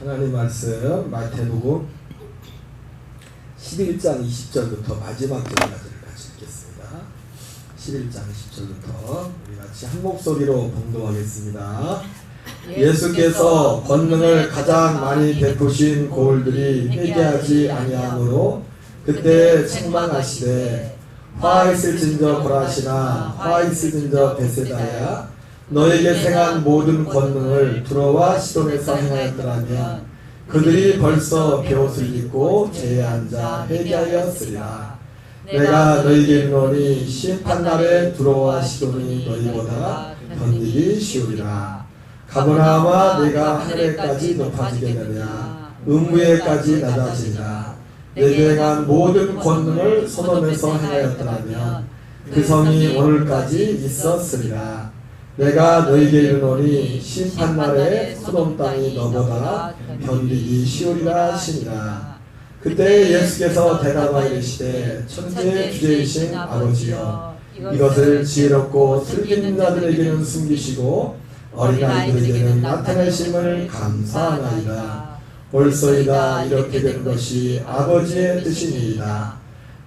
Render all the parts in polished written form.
하나님 말씀 마태복음 11장 20절부터 마지막 절까지를 같이 읽겠습니다. 11장 20절부터 우리 같이 한 목소리로 봉독하겠습니다. 예수께서 권능을 가장 많이 베푸신 고을들이 회개하지 아니하므로 그때 책망하시되 화 있을진저 고라시나 화 있을진저 베세다야 너에게 행한 모든 권능을 두로와 시돈에서 행하였더라면 그들이 벌써 베옷을 입고 제에 앉아 회개하였으리라. 내가 너희에게 이르노니 심판날에 두로와 시돈이 너희보다 견디기 쉬우리라. 가버나움아 내가 하늘에까지 높아지겠느냐 음부에까지 낮아지리라. 내게 행한 모든 권능을 소돔에서 행하였더라면 그 성이 오늘까지 있었으리라. 내가 너희에게 이르노니 심판날에 소돔 땅이 너보다 견디기 쉬우리라 하시니라. 그때 예수께서 대답하여 이르시되 천지의 주제이신 아버지여 이것을 지혜롭고 슬기는 자들에게는 숨기시고 어린아이들에게는 나타내심을 감사하나이다. 옳소이다. 이렇게 된 것이 아버지의 뜻이니이다.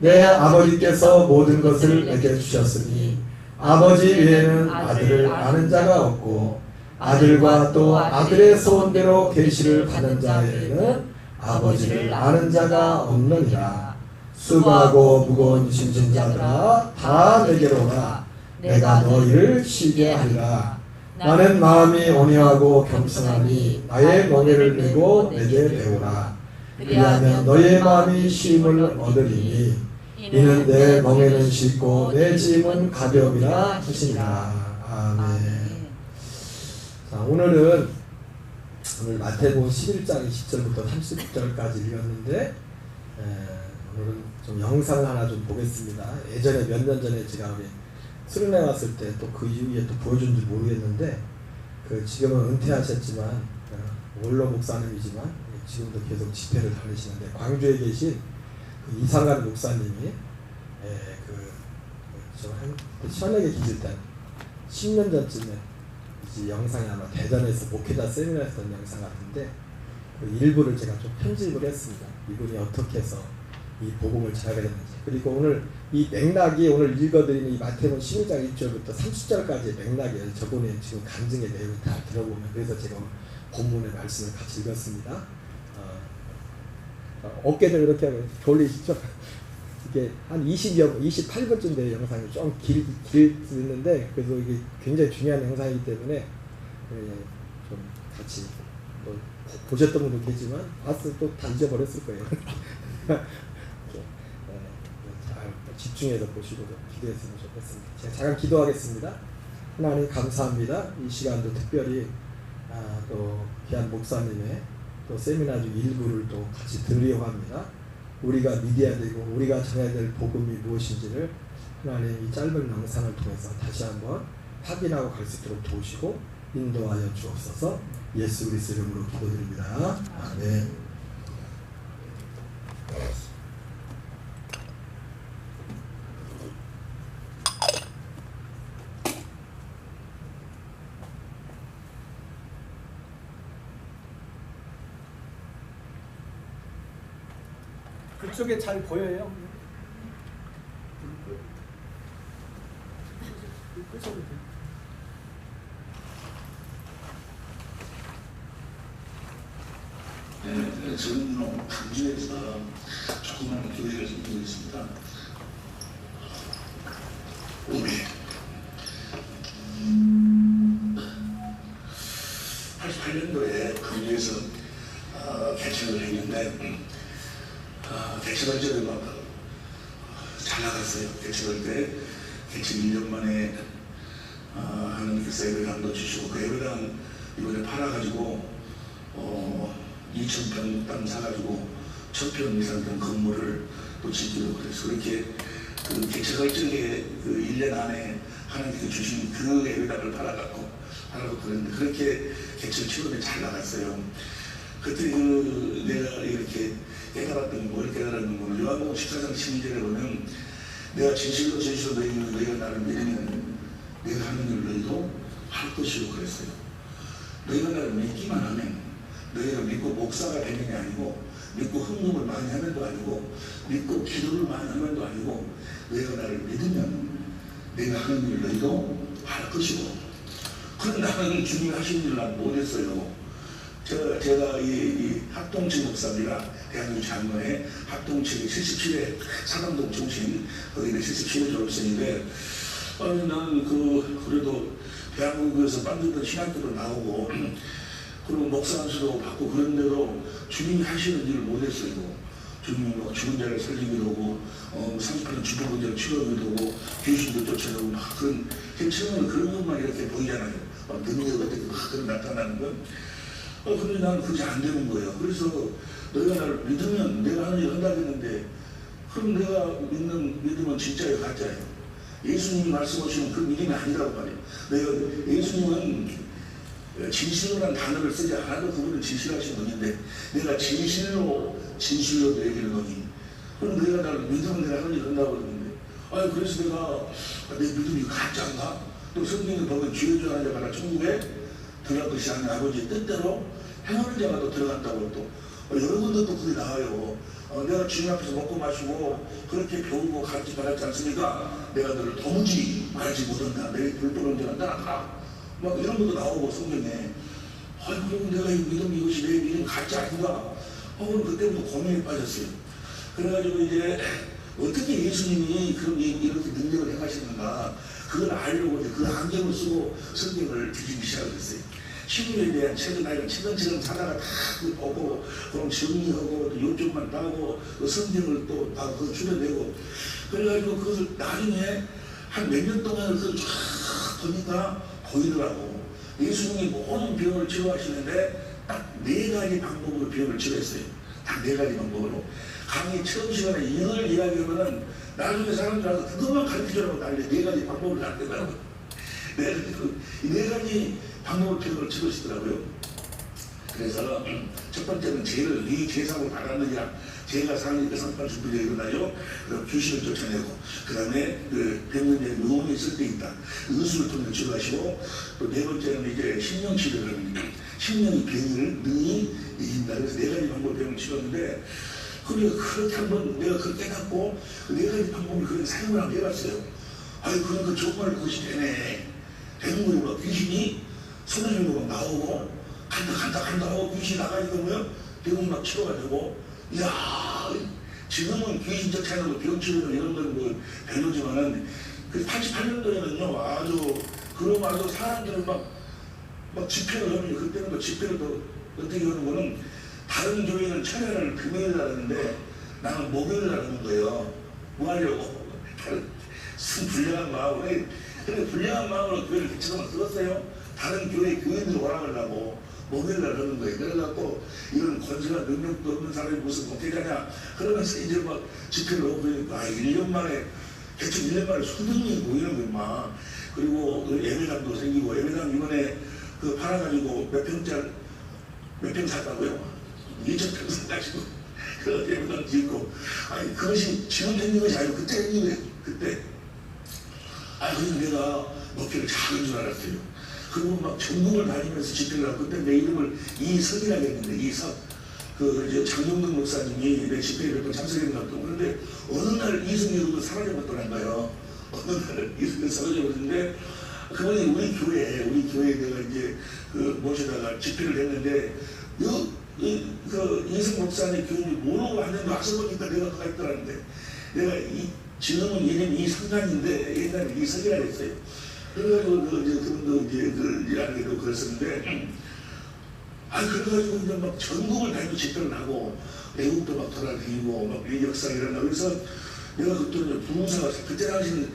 내 아버지께서 모든 것을 내게 주셨으니 아버지 외에는 아들을 아는 자가 없고 아들과 또 아들의 소원대로 계시를 받는 자에게는 아버지를 아는 자가 없느니라. 수고하고 무거운 짐진 자들아 다 내게로 오라. 내가 너희를 쉬게 하리라. 나는 마음이 온유하고 겸손하니 나의 멍에를 메고 내게 배우라. 그리하면 너희의 마음이 쉼을 얻으리니 이는 내 멍에는 쉽고 내 짐은 가벼움이라 하시니라. 아멘. 자, 오늘 마태복음 11장 20절부터 30절까지 읽었는데 오늘은 좀 영상을 하나 좀 보겠습니다. 예전에 몇 년 전에 제가 우리 수련회 왔을 때 또 그 이후에 또 보여준지 모르겠는데 지금은 은퇴하셨지만 원로 목사님이지만 지금도 계속 집회를 다니시는데 광주에 계신 이상한 목사님이 시원하게 계실 때 10년 전쯤에 이제 영상이 아마 대전에서 목회자 세미나 했던 영상 같은데 그 일부를 제가 좀 편집을 했습니다. 이분이 어떻게 해서 이 복음을 전하게 됐는지, 그리고 오늘 이 맥락이 오늘 읽어드리는 이 마태복음 11장 1절부터 30절까지의 맥락이에요. 저번에 지금 간증의 내용을 다 들어보면, 그래서 제가 본문의 말씀을 같이 읽었습니다. 어깨를 이렇게 하면 졸리시죠? 이게 한 28분쯤 된 영상이 좀 길는데 그래서 이게 굉장히 중요한 영상이기 때문에 좀 같이 뭐 보셨던 분도 계시지만 봤을 또 다 잊어버렸을 거예요. 잘 집중해서 보시고 기도했으면 좋겠습니다. 제가 잠깐 기도하겠습니다. 하나님 감사합니다. 이 시간도 특별히 또 귀한 목사님의 또 세미나 중 일부를 또 같이 들으려고 합니다. 우리가 믿어야 되고 우리가 전해야 될 복음이 무엇인지를 하나님 이 짧은 영상을 통해서 다시 한번 확인하고 갈 수 있도록 도우시고 인도하여 주옵소서. 예수 그리스도 이름으로 기도드립니다. 아멘. 그쪽에 잘 보여요? 네, 저는 광주에서 조그마한 교회를 좀 보고 있습니다. 88년도에 광주에서 개척을 했는데 개척할 때는 막 잘 나갔어요. 개척할 때 개척 1년 만에 하나님께서 예배당도 주시고 그 예배당 이번에 팔아가지고 2,000평 땅 사가지고 1,000평 이상 된 건물을 또 짓기로 그래서 그렇게 그 개척할 적에 그 1년 안에 하나님께서 주신 그 예배당을 팔아갖고 그랬는데 그렇게 개척 처음에 잘 나갔어요. 그때 내가 이렇게 깨달았던 뭘 깨달았는 거는 요한복음 14장 12절에 보면 내가 진실로 너희가 나를 믿으면 내가 하는 일 너희도 할 것이고 그랬어요. 너희가 나를 믿기만 하면 너희가 믿고 목사가 되는 게 아니고, 믿고 헌금을 많이 하면도 아니고, 믿고 기도를 많이 하면도 아니고, 너희가 나를 믿으면 내가 하는 일을 너희도 할 것이고. 그럼 나는 주님이 하신 일을 난 못했어요. 제가 이 합동체 목사입니다. 대한민국 장로회 합동체 77회 사당동 중심 거기 77회 졸업생인데, 나는 그래도 대한민국에서 만들던 신학교도 나오고 그리고 목사 안수도 받고 그런데도 주님이 하시는 일을 못했어요. 주님이 죽은 자를 살리기도 하고 38년 죽은 문제를 치료하기도 하고 귀신도 쫓아내고 막 그런 처음에는 그런 것만 이렇게 보이잖아요. 막 능력 어떻게 막 그런 나타나는 건. 근데 나는 그게 안 되는 거예요. 그래서 너희가 나를 믿으면 내가 하는 일 한다고 했는데, 그럼 내가 믿으면 진짜예요, 가짜예요? 예수님이 말씀하시는 그 믿음이 아니라고 말이에요. 내가 예수님은 진실로라는 단어를 쓰지 않아도 그분은 진실하신 분인데, 내가 진실로 얘기를 하니, 그럼 내가 나를 믿으면 내가 하는 일 한다고 그러는데, 그래서 내가 내 믿음이 가짜인가? 또 성경에 보면 죄의 주 하는 자가 천국에 들어갈 것이 아닌 아버지의 뜻대로 행하는 자가 또 들어간다고 또 여러분들도 그게 나와요. 내가 주님 앞에서 먹고 마시고 그렇게 배우고 가르치 받았지 않습니까? 내가 너를 도무지 알지 못한다. 내 불법을 언제나 떠나가라. 막 이런 것도 나오고 성경에. 그럼 내가 이 믿음 이것이 내 믿음 가짜 아닌가? 그럼 그때부터 고민에 빠졌어요. 그래가지고 이제 어떻게 예수님이 그런 이렇게 능력을 행하시는가, 그걸 알려고 이제 그 안경을 쓰고 성경을 뒤지기 시작했어요. 신유에 대한 책을 나이가 책은 사다가 다 보고, 그럼 정리하고, 또 요점만 따고, 성경을 또 다 줄여내고, 그래가지고 그것을 나중에 한 몇 년 동안을 그걸 쫙 보니까 보이더라고. 예수님이 모든 병을 치료하시는데 딱 4가지 방법으로 병을 치료했어요. 딱 4가지 방법으로. 강의 처음 시간에 이걸 이야기하면은 나중에 사람들 와서 그것만 가르쳐주라고 난리 4가지 방법을 안되더라고요. 이 4가지 방법을 병을 치료하시더라고요. 그래서 첫 번째는 죄를 네 죄상으로 받았느냐, 죄가 상하니까 상판 준비되어 일어나죠. 그럼 귀신을 쫓아내고, 그 다음에 그 병원에 의원이 있을 때 있다, 의술을 통해 치료하시고, 또 4번째는 이제 심령 치료를 합니다. 심령이 병을 능히 이긴다. 그래서 4가지 방법으로 병을 치료하는데, 그렇게 한번 내가 그걸 깨닫고 그 4가지 방법을 그렇게 사용을 한번 해봤어요. 그러니까 정말 그것이 되네. 되는 거예요. 막 귀신이 손을 나오고 간다 하고 귀신이 나가니까 뭐야? 병은 막 치료가 되고, 이야, 지금은 귀신 쫓아내고 병 치료는 이런 건 뭐 별로지만은 그 88년도에는요 아주 사람들은 막 집회를 하면, 그때는 또 집회를 또 어떻게 하는 거는, 다른 교회는 철야를 금요일에 하는데 나는 목요일에 하는 거예요. 뭐 하려고? 불량한 마음으로, 그래 불량한 마음으로 교회를 개척하면 들었어요. 다른 교회 교인들 오락을 하고 목요일날 하는 거예요. 그래갖고 이런 권세가 능력도 없는 사람이 무슨 목회자냐 그러면서 이제 막 집회를 하고 그러니까 1년 만에 개척 1년 만에 수등이 모이는 거예요. 막. 그리고 그 예배당도 생기고, 예배당 이번에 그 팔아가지고 몇 평 샀다고요? 2,000평 사가지고 그 예배당 짓고, 그것이 지금 생긴 것이 아니고 그때 생긴 거예요. 그때. 그래서 내가 목회를 잘한 줄 알았어요. 그리고 막 전국을 다니면서 집회를 하고, 그때 내 이름을 이석이라고 했는데, 이석. 이제 장동근 목사님이 내 집회에 몇 번 참석했나 또. 그런데 어느 날 이석이도 사라져버렸더란가요. 어느 날 이석이 사라져버렸는데, 그분이 우리 교회에 내가 이제 모셔다가 집회를 했는데, 이석 목사님 교인이 모르고 왔는데 와서 보니까 내가 그가 있더라는데, 내가 지금은 이름이 이성간인데 옛날에 이석이라고 했어요. 그래가지고 그분도 이제 알게도 그랬었는데, 그래가지고 이제 막 전국을 다니고 집회를 하고 외국도 막 돌아다니고 막 이 역사가 일어나고, 그래서 내가 그때 부흥사가 그때 당시는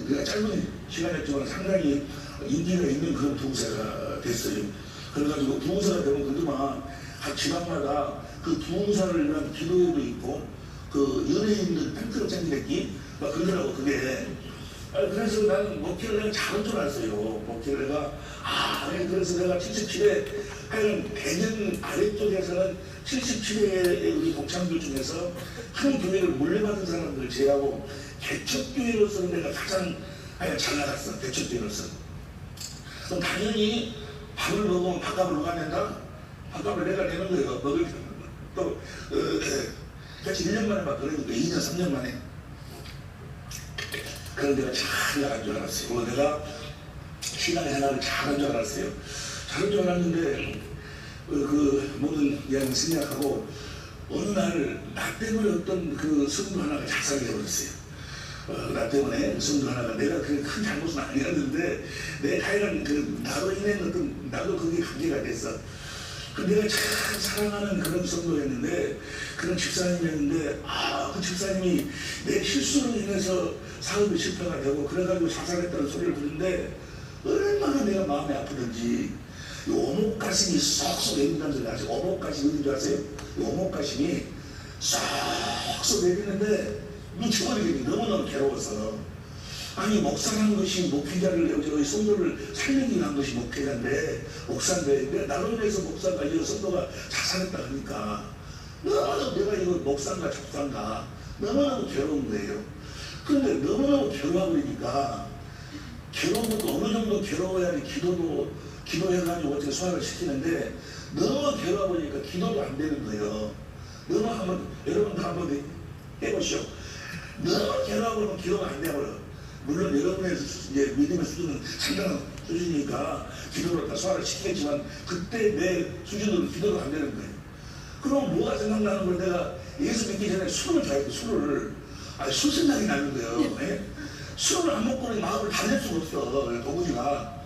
내가 짧은 시간이었지만 상당히 인기가 있는 그런 부흥사가 됐어요. 그래가지고 부흥사가 되면 그동안 각 지방마다 그 부흥사를 위한 기도회도 있고, 그 연예인들 팬클럽 생기랬기 막 그러더라고 그게. 그래서 나는 목회를 내가 잘한 줄 알았어요. 목회를 내가 그래서 내가 77회 한 100년 아래쪽에서는 77회의 우리 동창들 중에서 한 교회를 물려받은 사람들을 제외하고 개척교회로서는 내가 가장 잘 나갔어. 개척교회로서. 그럼 당연히 밥을 먹으면 밥값을 누가 낸다? 밥값을 내가 내는 거예요. 먹을 또 같이 1년 만에 막 그러니까 2년 3년 만에. 그런 데가 잘 나간 줄 알았어요. 그리고 내가 신앙 생활을 잘한 줄 알았어요. 잘한 줄 알았는데 그 모든 이야기를 생략하고 어느 날 나 때문에 어떤 그 성도 하나가 작살이 되어버렸어요. 나 때문에 성도 하나가 내가 그 큰 잘못은 아니었는데 하여간 그 나로 인해 어떤 나도 그게 관계가 됐어. 그 내가 참 사랑하는 그런 성도였는데 그런 집사님이었는데 그 집사님이 내 실수로 인해서 사업이 실패가 되고 그래가지고 자살했다는 소리를 듣는데 얼마나 내가 마음이 아프던지 이 오목가심이 쏙쏙 내린다는 소리 아세요? 오목가심이 어딘 줄 아세요? 이 오목가심이 쏙쏙 내리는데 미쳐버리겠니 너무너무 괴로워서 아니 목사라는 것이 목회자를 여기 성도를 살리기 위한 것이 목회자인데 목사인데 나로 인해서 목사가 이 성도가 자살했다 하니까 너무너무 내가 이거 목사인가 잡사인가 너무너무 괴로운 거예요. 그런데 너무너무 괴로워버리니까 괴로운 것도 어느 정도 괴로워야지 기도해가지고 어떻게 소화를 시키는데 너무 괴로워버리니까 기도도 안 되는 거예요. 너무 한번 여러분도 한번 해보시오. 너무 괴로워버리면 기도가 안 돼버려. 물론 여러분의 이제 믿음의 수준은 상당한 수준이니까 기도로 다 소화를 시키겠지만 그때 내 수준으로 기도가 안 되는 거예요. 그럼 뭐가 생각나는 걸 내가 예수 믿기 전에 술을 좋아했고 술 생각이 나는 거예요. 예? 술을 안 먹고는 마음을 달랠 수가 없어 도구지가.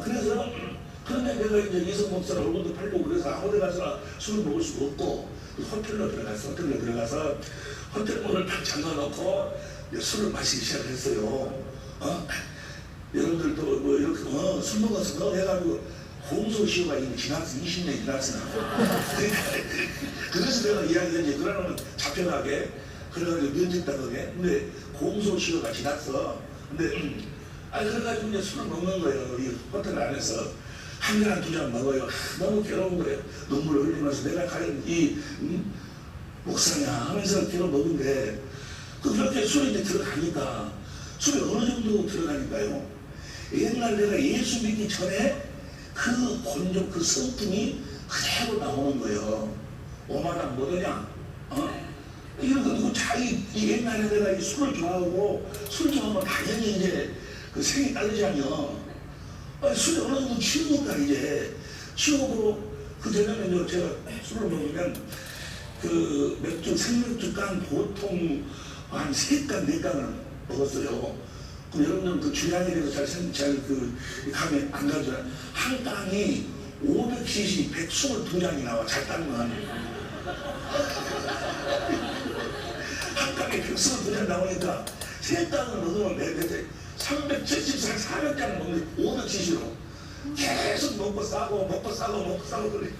그래서 그런데 내가 이제 이성 목사를 얼굴도 팔고 그래서 아무데 가서나 술을 먹을 수가 없고 호텔로 들어가서 호텔 문을 딱 잠가놓고 술을 마시기 시작했어요. 여러분들도 뭐 이렇게 술 먹어서 너 해가지고 공소시효가 이미 지났어. 20년이 지났어. 그래서 내가 이야기했지. 그러면 잡혀가게 그래가지고 면직당하게. 근데 공소시효가 지났어. 근데 그래가지고 이제 술을 먹는 거예요. 이 호텔 안에서 한 잔 두 잔 먹어요. 너무 괴로운 거예요. 눈물을 흘리면서 내가 과연 이 목사냐 하면서 괴로 먹은데 그렇게 술이 이제 들어가니까 술이 어느 정도 들어가니까요. 옛날 내가 예수 믿기 전에 그 곤욕 그 성품이 그대로 나오는 거예요. 오마당 뭐더냐? 이거 자기 옛날에 내가 이 술을 좋아하고 술 좋아하면 당연히 이제 그 생이 딸리잖아요. 술이 어느 정도 취우니까 이제 취우고 그 전에는 제가 술을 먹으면 그 맥주 생맥주 깡 보통 한 3깡 4깡을 먹었어요. 그럼 여러분들은 그 중요한 일에서 잘그 감에 안 가죠. 한 깡이 500cc 122장이 나와 잘 따르면 한 깡에 122장 나오니까 3깡을 먹으면 내 370장 400장을 먹는데 500cc로 계속 먹고 싸고 그래.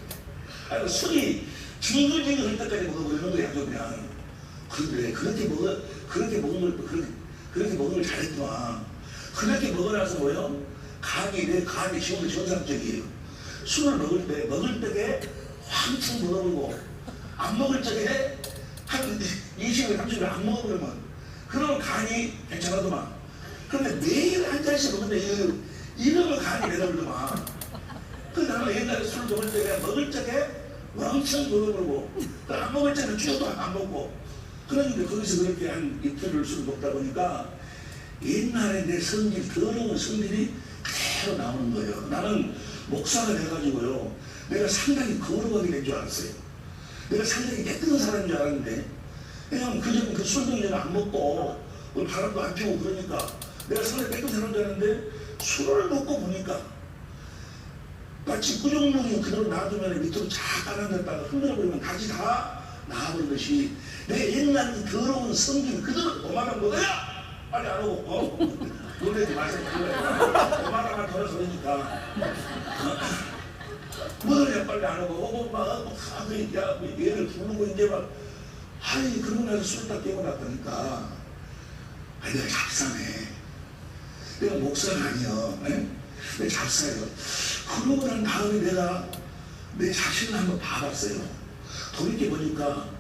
아니 술이 징글징글 할 때까지 먹어버리는 거야 그냥. 그런데 그렇게 먹은 걸 잘했구나. 그렇게 먹어놔서 뭐요? 내 감이 지금도 정상적이에요. 술을 먹을 때에 황청 먹어보고 안 먹을 적에 한 20일 30일 안 먹어보면 그러면 간이 괜찮아도만. 그런데 매일 한 잔씩 먹는데 이러면 간이 내려오더만. 그래서 나는 옛날에 술 먹을 때에 먹을 적에 왕창 먹어보고 안 먹을 적에는 쭉 안 먹고 그런데 거기서 그렇게 한 이틀을 술 먹다 보니까 옛날에 내 성질 더러운 성질이 그대로 나오는 거예요. 나는 목사가 돼가지고요 내가 상당히 거룩하게 된 줄 알았어요. 내가 상당히 깨끗한 사람인 줄 알았는데 그냥 그전 그 술도 안 먹고 바람도 안 피우고 그러니까 내가 상당히 깨끗한 사람인 줄 알았는데 술을 먹고 보니까 마치 꾸정물이 그대로 놔두면 밑으로 쫙 깔아냈다가 흔들어버리면 다시 다 나와버리듯이 내 옛날 이 더러운 성질 그대로 오마당 먹어야 빨리 안 오고 놀래지 마세요. 오마당만 덜어서 그러니까 먹어야 빨리 안 오고 얘를 부르고 이제 막 그러고 나서 술 딱 깨고 났다니까 내가 잡사네. 내가 목사가 아니야. 내가 잡사예요. 그러고 난 다음에 내가 내 자신을 한번 봐봤어요. 돌이켜보니까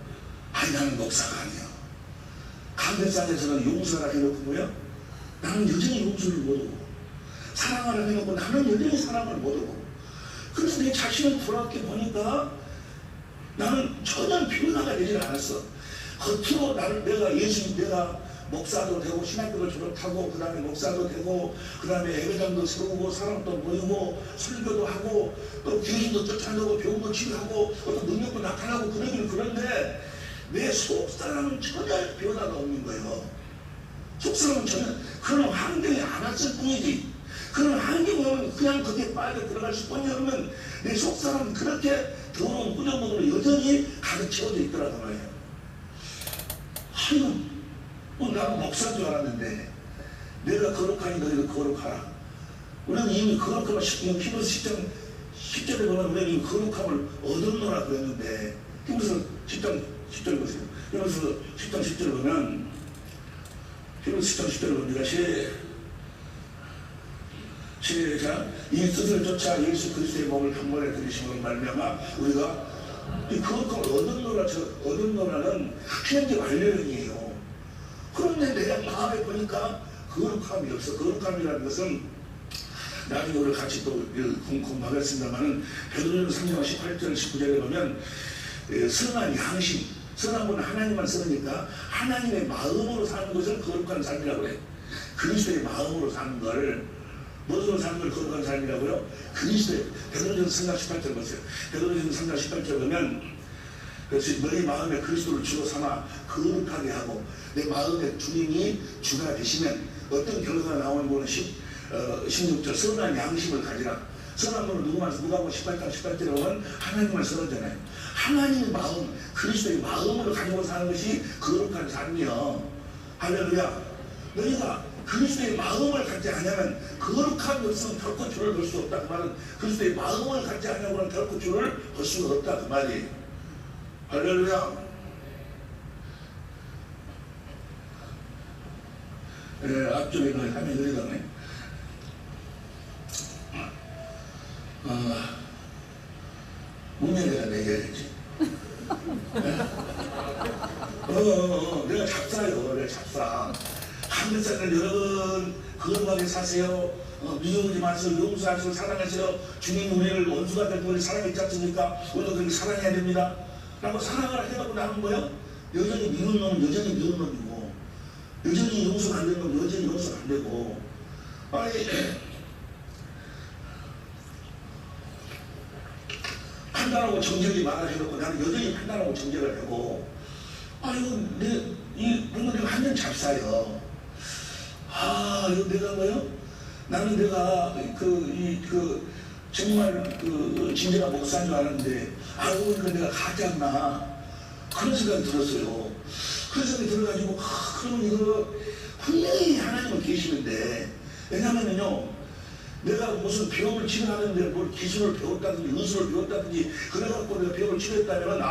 나는 목사가 아니야. 감회산에서는 용서라 해놓고요 나는 여전히 용서를 못하고 사랑하라 해놓고 나는 여전히 사랑을 못하고 그래서 내 자신을 돌아게 보니까 나는 전혀 변화가 되질 않았어. 겉으로 내가 목사도 되고 신학교를 졸업하고 그 다음에 목사도 되고 그 다음에 예배당도 세우고 사람도 모이고 설교도 하고 또 귀신도 쫓아내고 병도 치료하고 어떤 능력도 나타나고 그런데 내 속사람은 전혀 변화가 없는 거예요. 속사람은 전혀 그런 환경에 안 왔을 뿐이지. 그런 환경에 오면 그냥 거기에 빠져 들어갈 뿐이면 내 속사람은 그렇게 더러운 꾸정문으로 여전히 가득 채워져 있더라고 말이에요. 아이고 나는 목사인 줄 알았는데 내가 거룩하니 너희도 거룩하라. 우리는 이미 거룩함을 히브리서 10절에 보면 우리는 이미 거룩함을 얻었노라 그랬는데 히브리서 10절 보세요. 히브리서 10장 10절 보면 히브리서 10장 10절 보니까 시작 이 뜻을 쫓아 예수 그리스도의 몸을 한 번에 들이심으로 말미암아 우리가 이 거룩함을 얻었노라는 현재 완료형이에요. 그런데 내 마음에 보니까 거룩함이 없어. 거룩함이라는 것은 나중에 우리 같이 또 공부하겠습니다만은 베드로전서 3장 18절 19절에 보면 선한 양심, 선한 건 하나님만 쓰니까 하나님의 마음으로 사는 것을 거룩한 삶이라고 해. 그리스도의 마음으로 사는 걸 무엇으로 사는 걸 거룩한 삶이라고요? 그리스도의 베드로전서 3장 18절 보세요. 베드로전서 3장 18절 보면 그래서 너희 마음에 그리스도를 주로 삼아 거룩하게 하고 내 마음에 주님이 주가 되시면 어떤 결과가 나오는 거는 16절 선한 양심을 가지라. 선한 거는 누가 18장 18절에 보면 하나님을 선하잖아요. 하나님의 마음, 그리스도의 마음으로 가지고 사는 것이 거룩한 삶이요. 할렐루야. 너희가 그리스도의 마음을 갖지 않으면 거룩함이 없으면 결코 주를 볼 수 없다. 그 말은 그리스도의 마음을 갖지 않으면 결코 주를 볼 수가 없다. 그 말이. 할렐루야. 앞쪽에 그 화면이 내려가네. 문제가 내겨야지. 내가 잡사요. 내가 잡사. 한국 사람들 여러분 거룩하게 사세요. 미워하지 마세요. 용서하시고 사랑하세요. 주님 우리를 원수가 될 우리 사랑했지 않습니까? 우리도 그렇게 사랑해야 됩니다. 라고 사랑을 해갖고 나는 거예요. 여전히 미운 놈은 여전히 미운 놈이고 여전히 용서가 안 되는 놈은 여전히 용서가 안 되고 판단하고 정죄하지 말아 해놓고 나는 여전히 판단하고 정죄를 하고 이거 내가 완전 잡사요. 이거 내가 뭐요? 나는 내가 정말 진정한 목사인 줄 알았는데 알고 보니까 내가 가짜구나 그런 생각이 들었어요. 그런 생각이 들어가지고 그러면 이거 분명히 하나님은 계시는데 왜냐면요 내가 무슨 병을 치료하는데 뭘 기술을 배웠다든지 의술을 배웠다든지 그래갖고 내가 병을 치료했다면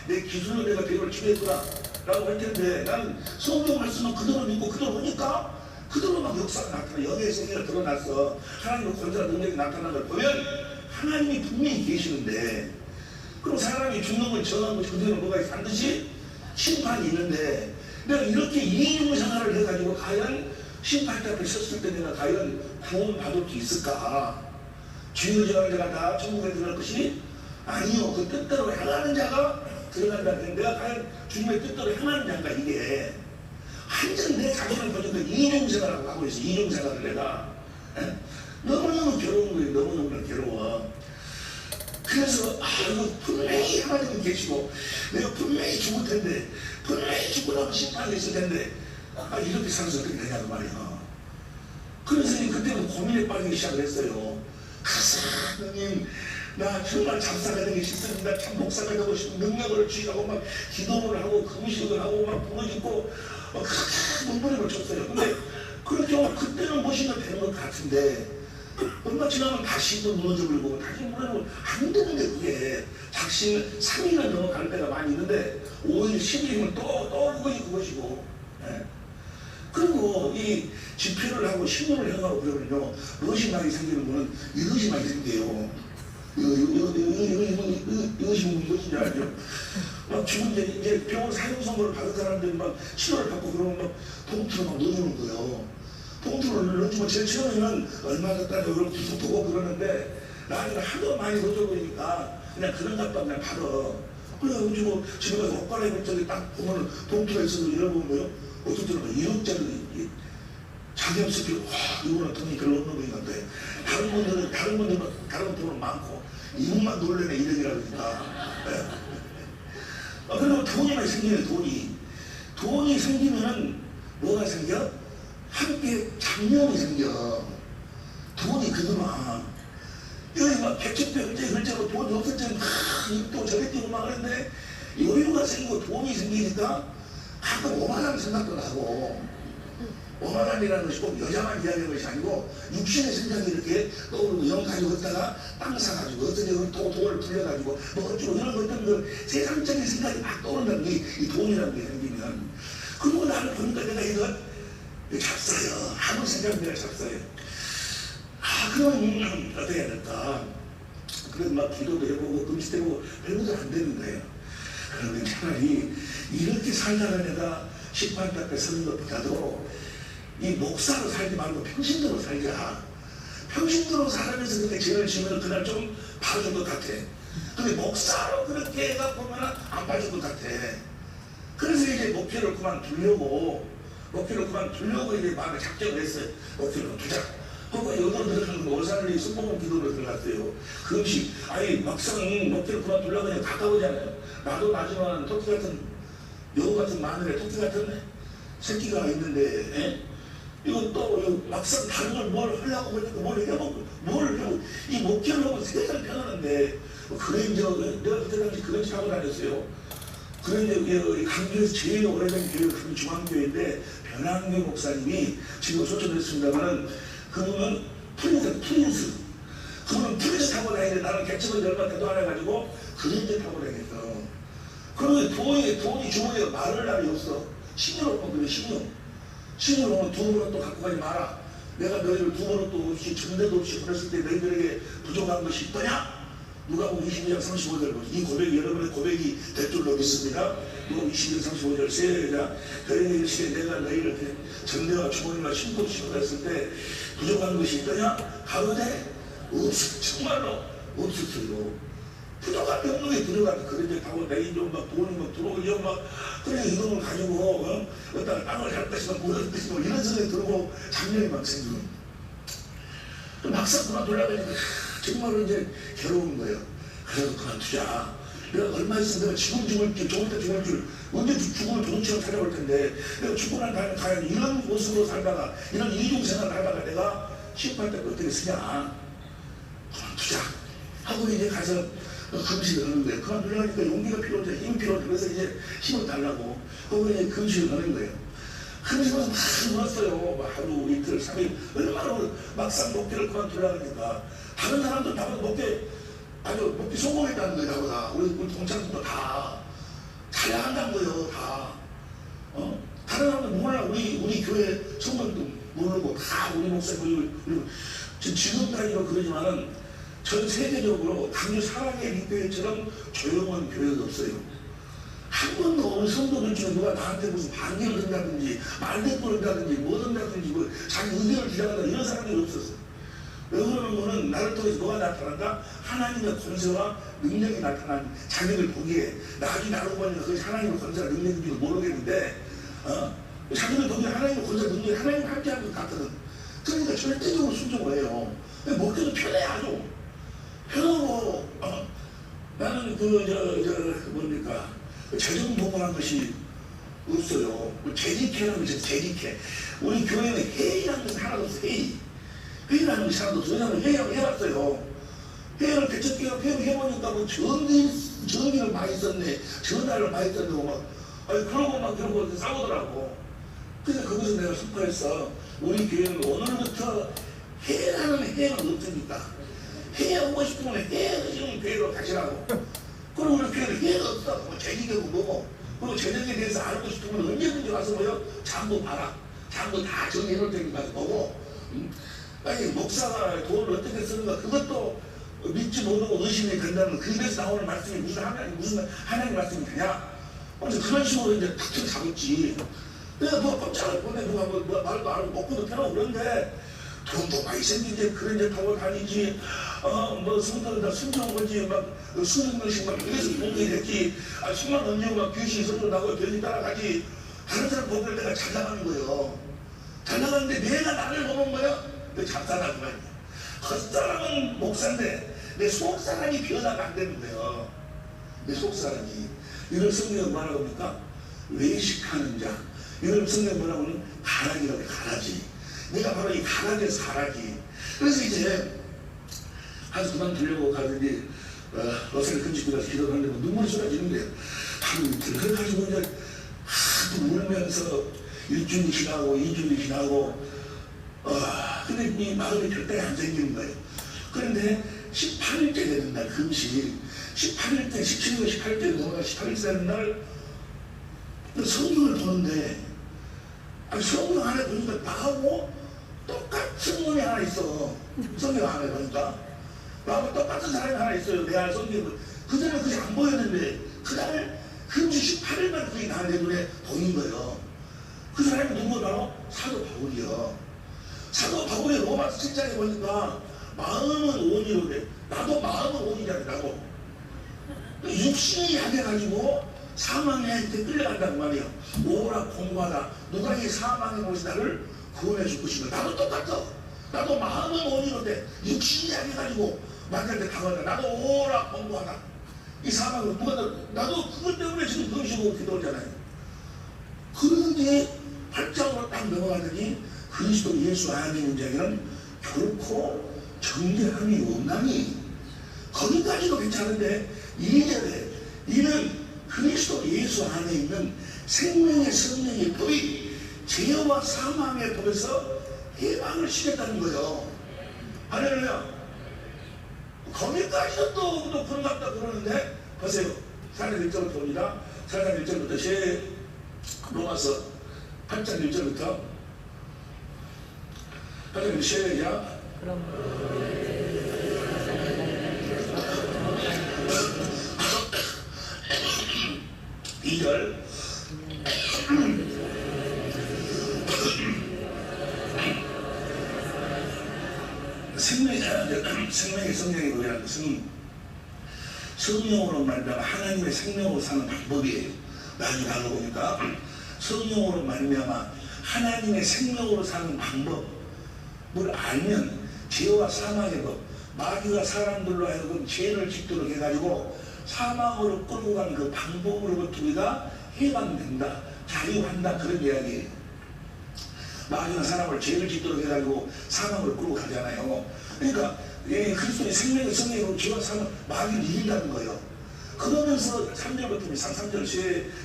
내 기술로 내가 병을 치료했구나 라고 할 텐데 나는 성경 말씀은 그대로 믿고 그대로 보니까 그대로 막 역사가 나타나 영의 세계가 드러났어. 하나님의 권세와 능력이 나타나는 걸 보면 하나님이 분명히 계시는데 그럼 사람이 죽는 걸 정한 것이 그대로 뭐가 있어? 반드시 심판이 있는데 내가 이렇게 이중생활을 해가지고 과연 심판대 앞에 섰을 때 내가 과연 구원 받을 수 있을까? 주의 정한 자가 다 천국에 들어갈 것이 아니요. 그 뜻대로 행하는 자가 들어간다는 내가 과연 주님의 뜻대로 행하는 자인가 이게 완전 내 자신을 보니까 이중생활을 하고 있어. 이중생활을 내가 너무너무 괴로운 거예요. 너무너무 괴로워. 그래서 이거 분명히 하나님은 계시고 내가 분명히 죽을 텐데 분명히 죽고 나면 심판이 있을 텐데 이렇게 살아서 어떻게 되냐고 말이야. 그래서 그때는 고민에 빠지기 시작을 했어요. 하나님 나 정말 잡사가 되기 싫습니다. 참 목사가 되고 싶은 능력을 주시라고 막 기도를 하고 금식을 하고 막 부르짖고 그렇게 눈물을 쳤어요. 근데 그렇게 그때는 멋있는 되는 것 같은데 얼마 지나면 다시 또 무너져버리고 다시 무너지고 안 되는데 그게 작심 3일을 넘어갈 때가 많이 있는데 5일 10일이면 또 그것이고 그리고 이 집회를 하고 신문을 해가고 그러면요 무엇이 많이 생기는 거는 이것이 많이 생겨요. 이것이 무엇인지 알죠? 막 죽은 이제 병원 사형 선고를 받은 사람들이 막 치료를 받고 그러면 막 봉투를 막 넣어주는 거예요. 봉투를 넣어주면 제 처음에는 얼마 줬다 그러고 계속 보고 그러는데 나중에 하도 많이 넣어줘버리니까 그냥 그런 값도 그냥 받아. 그래 요즘 뭐 집에 가서 옷 갈아입을 적에 딱 보면 봉투가 있어도 이런 거 뭐요? 어떤 때는 1억짜리 자기 없을 때 와 이거는 돈이 별로 없는 분인 건데 다른 분들은 많고 이분만 놀래네 이력이라 그러니까. 그리고 돈이만 생기네 돈이 생기면은 뭐가 생겨? 함께 장면이 생겨. 돈이 그거만 여기 막 백척배 흘째고 돈이 없을 때는 또 저래 뛰고 막 그랬는데 여유가 생기고 돈이 생기니까 가끔 오만한 생각도 나고 오만함이라는 것이 꼭 여자만 이야기하는 것이 아니고 육신의 생각이 이렇게 떠오르고 영 가지고 있다가 땅 사가지고 어떤 여기 또 돈을 불려가지고 뭐 어쩌고 이런 어떤 그 세상적인 생각이 막 떠오른다는 게 이 돈이라는 게 생기면 그리고 나를 보니까 내가 이거 잡사요 아무 생각 내가 잡사요. 그럼 어떻게 해야 될까? 그래서 막 기도도 해보고 금식도 해보고 별것도 안 되는 거예요. 그러면 차라리 이렇게 살다가 내가 심판 앞에 서는 것보다도 이 목사로 살지 말고 평신도로 살자. 평신도로 살면서 그렇게 죄를 지으면 그날 좀 봐줄 것 같아. 근데 목사로 그렇게 해가 보면 안 봐줄 것 같아. 그래서 이제 목표를 그만두려고 이제 마음에 작정을 했어요. 목표를 두자. 그거 여덟 들어가는 월산리 순복음 기도로 들어갔어요. 그 음식 아니 막상 목표를 그만두려고 그냥 가까우잖아요. 나도 나지만 토끼 같은 여우 같은 마늘에 토끼 같은 새끼가 있는데 에? 이거 또 막상 다른 걸 뭘 하려고 보니까 뭘 해보고 이 목표를 하고 세상 편하는데 그래 이제 내가 그때 당시 그런 짓 하고 다녔어요. 그래 이제 강주에서 제일 오래된 교회 중앙교회인데 변한교 목사님이 지금 소천했습니다만은 그분은 프린스 그분은 프린스 타고 다니는데 나는 개척은 얼마 때도 안 해가지고 그린즈 타고 다녔어. 그런데 돈이 주머니에 말을 날이 없어. 10년 오면 그래 10년 오면 두부로 또 갖고 가지 마라. 내가 너희를 두부로 없이 전대도 없이 보냈을 때 너희들에게 부족한 것이 있더냐? 누가복음 22장 35절 이 고백이 여러분의 고백이 될 줄 믿습니다. 누가복음 22장 35절 세자 너희의 시에 내가 너희를 전대와 주머니와 신고시 보냈을 때 부족한 것이 있더냐? 가로되 없을 정말로 없었어요. 부족한 게 없는 게 부족한 그런데 타고 내기 좀막 돈이 막 들어오고 막 그래 이놈을 가지고 어떤 땅을 살 것이고 뭘 것이고 이런 생각이 들고 장면이 막 생기고 막상 그만두려니까 정말로 이제 괴로운 거예요. 그래도 그만두자. 내가 얼마 있으면 내가 지금 죽을 줄 좋을 때 죽을 줄 언제 죽음을 도둑처럼 찾아올 텐데 내가 죽고 난 다음에 과연 이런 모습으로 살다가 이런 이중생활을 하다가 내가 심판 때 어떻게 쓰냐. 그만두자 하고 이제 가서 금식을 하는 거예요. 그만두려니까 용기가 필요하죠. 힘이 필요하죠. 그래서 이제 힘을 달라고 하고 이제 금식을 하는 거예요. 금식을 막 놀았어요. 하루 이틀 3일 얼마나 막상 목표를 그만두려고 하니까 다른 사람들 다 목표 아주 목표 성공했다는 거예요. 나보다 우리 동창들도 다 잘 나간다는 거예요. 다 다른 사람들 몰라. 우리 교회 성도들도 모르고 다 우리 목사님 그리고 지금까지도 그러지만은 전 세계적으로 강주 사랑의 리교회처럼 조용한 교회가 없어요. 한 번도 어느 성도들 중에 누가 나한테 무슨 반기를 든다든지 말대꾸를 한다든지 뭐든 하든지 뭐 자기 의견을 주장한다 이런 사람들이 없었어요. 왜 그러는 거는 나를 통해서 뭐가 나타난다? 하나님의 권세와 능력이 나타난 자기를 보기에 나중에 나를 보니까 그것이 하나님의 권세와 능력인지도 모르겠는데 자기를 보기에 하나님의 권세와 능력이 하나님 함께하는 것 같거든. 그러니까 절대적으로 순종을 해요. 목표도 편해 아주. 편하고 나는 뭡니까 재정복원한 것이 없어요. 재직회라는 것이 재직회. 우리 교회는 회의라는 것이 하나도 없어. 회의라는 것이 하나도 없어. 왜냐하면 회의를 해봤어요. 회의를 개척교회를 해보니까 뭐 전의를 많이 썼네. 전화를 많이 썼네. 그러고 막 그러고 싸우더라고. 그래서 거기서 내가 선포했어. 우리 교회는 오늘부터 회의라는 회의가 없으니까 회의하고 싶으면 회의하시는 교회로 가시라고. 그리고 우리 교회는 회의가 없어. 뭐 재직이고 뭐고. 그리고 재정에 대해서 알고 싶으면 언제든지 와서 뭐요? 장부 봐라. 장부 다 정리해놓을 테니까 보고. 아니 목사가 돈을 어떻게 쓰는가 그것도 믿지 못하고 의심이 된다는 그래서 나오는 말씀이 무슨 하나님 말씀이 되냐. 그런 식으로 이제 탁 잡았지. 내가 뭐 꼼짝을 보내 누가 뭐 말도 안 하고 먹고도 편하고 그런데 돈도 많이 생기지 그런 데 타고 다니지 뭐 성도들 순종 오지 막 수백 명씩 막 그래서 목이 됐지 수만 언니고 막 귀신 성도 나고 별이 따라가지 다른 사람 보고 내가 잘 나가는 거예요. 잘 나가는데 내가 나를 보는 거야? 그 잡사라는 거야. 헛사람은 목사인데 내 속사람이 변화가 안 되는 거예요. 내 속사람이. 이걸 성경은 뭐라고 합니까? 외식하는 자. 이걸 성경은 뭐라고 하면 가락이라고 해. 가라지. 내가 바로 이 가락에서 가라지. 그래서 이제 한수 그만두려고 가더니 러셀 근처에 가서 기도를 하는데 눈물이 쏟아지는 거예요. 하루 이틀. 그래가지고 이제 하도 울면서 일주일이 지나고 2주일이 지나고 근데 이 마음이 절대 안 생기는 거예요. 그런데 18일째 되는 날 금식 18일 때 17일 18일 넘어가 18일째 되는 날 성경을 보는데 성경 안에 보니까 나하고 똑같은 놈이 하나 있어. 성경 안에 보니까 나하고 똑같은 사람이 하나 있어요. 내 안에 성경을 그전에 그게 안 보였는데 그날 금식 18일만 그게 내 눈에 보인 거예요. 그 사람이 누구 바로 사도 바울이요. 사도 바울의 로마서 7장에 보니까 마음은 원이로 돼. 나도 마음은 원이잖아. 나도 육신이 약해가지고 사망에 끌려간다는 말이야. 오라 공부하다. 누가 이 사망의 곳이 나를 구원해 줄 것인가. 나도 똑같아. 나도 마음은 원이로 돼. 육신이 약해가지고 만날 때 당하다. 나도 오라 공부하다. 이 사망을 누가 나도 그것 때문에 지금 금식하고 기도하잖아요. 그런데 8장으로 딱 넘어가더니 그리스도 예수 안에 있는 자에게는 결코 정죄함이 없나니. 거기까지도 괜찮은데 2절에 이는 그리스도 예수 안에 있는 생명의 성령의 법이 죄와 사망의 법에서 해방을 시켰다는 거예요. 할렐루야. 거기까지도 또 그런 것 같다 그러는데 보세요. 4장 1절부터 봅니다. 4장 1절부터 로마서 8장 1절부터 8장 1절 시작. 이절 생명의 성령의 법이라는 것은 성령으로 말미암아 하나님의 생명으로 사는 방법이에요. 나중에 알아보니까 성령으로 말미암아 하나님의 생명으로 사는 방법을 알면 죄와 사망의 법, 마귀가 사람들로 하여금 죄를 짓도록 해가지고 사망으로 끌고 가는 그 방법으로부터 우리가 해방된다, 자유한다, 그런 이야기예요. 마귀가 사람을 죄를 짓도록 해가지고 사망으로 끌고 가잖아요. 그러니까 그리스도의 생명의 성령으로 죄와 사망, 마귀를 이긴다는 거예요. 그러면서 3절부터 3절